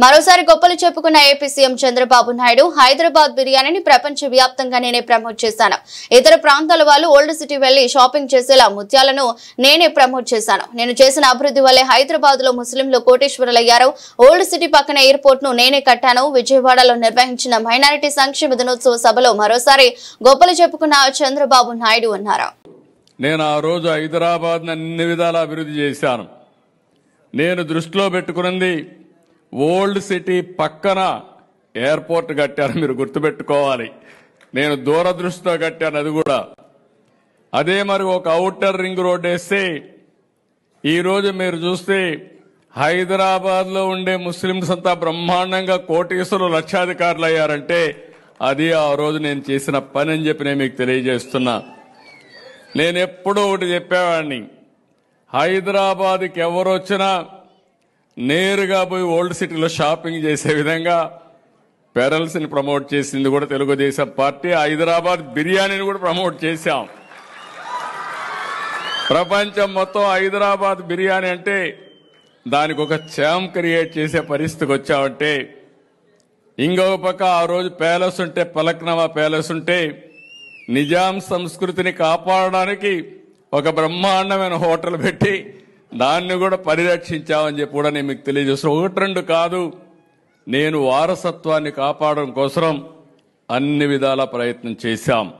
మరోసారి గొప్పలు చెప్పుకున్న ఏపీ సీఎం చంద్రబాబు నాయుడు హైదరాబాద్ బిర్యానీని ప్రపంచ వ్యాప్తంగా నేనే ప్రమోట్ చేశాను. ఇతర ప్రాంతాల వాళ్ళు ఓల్డ్ సిటీ వెళ్లి షాపింగ్ చేసేలా ముత్యాలను నేనే ప్రమోట్ చేశాను. నేను చేసిన అభివృద్ధి వల్లే హైదరాబాద్ లో ముస్లింలు కోటేశ్వరులయ్యారు. ఓల్డ్ సిటీ పక్కన ఎయిర్పోర్ట్ ను నేనే కట్టాను. విజయవాడలో నిర్వహించిన మైనారిటీ సంక్షేమ దినోత్సవ సభలో మరోసారి గొప్పలు చెప్పుకున్న చంద్రబాబు నాయుడు అన్నారు. నేను ఆ రోజు హైదరాబాద్ అన్ని విధాల అభివృద్ధి చేశాను. నేను దృష్టిలో పెట్టుకున్నది ఓల్డ్ సిటీ పక్కన ఎయిర్పోర్ట్ కట్టాను. మీరు గుర్తుపెట్టుకోవాలి, నేను దూరదృష్టితో కట్టాను. అది కూడా అదే మరి ఒక ఔటర్ రింగ్ రోడ్ వేస్తే ఈరోజు మీరు చూస్తే హైదరాబాద్లో ఉండే ముస్లింస్ అంతా బ్రహ్మాండంగా కోటీశ్వరులు లక్షాధికారులు అయ్యారంటే అది ఆ రోజు నేను చేసిన పని అని చెప్పి నేను మీకు తెలియజేస్తున్నా. నేను ఎప్పుడూ ఒకటి చెప్పేవాడిని, హైదరాబాద్కి ఎవరు వచ్చినా నేరుగా పోయి ఓల్డ్ సిటీలో షాపింగ్ చేసే విధంగా పెరల్స్ని ప్రమోట్ చేసింది కూడా తెలుగుదేశం పార్టీ. హైదరాబాద్ బిర్యానీని కూడా ప్రమోట్ చేశాం. ప్రపంచం మొత్తం హైదరాబాద్ బిర్యానీ అంటే దానికి ఒక ఛామ్ క్రియేట్ చేసే పరిస్థితికి వచ్చామంటే, ఇంకొక పక్క ఆ రోజు ప్యాలెస్ ఉంటే, పలక్నమా ప్యాలెస్ ఉంటే నిజాం సంస్కృతిని కాపాడడానికి ఒక బ్రహ్మాండమైన హోటల్ పెట్టి దాన్ని కూడా పరిరక్షించామని చెప్పి కూడా నేను మీకు తెలియజేస్తాను. ఒకటి రెండు కాదు, నేను వారసత్వాన్ని కాపాడడం కోసం అన్ని విధాల ప్రయత్నం చేశాం.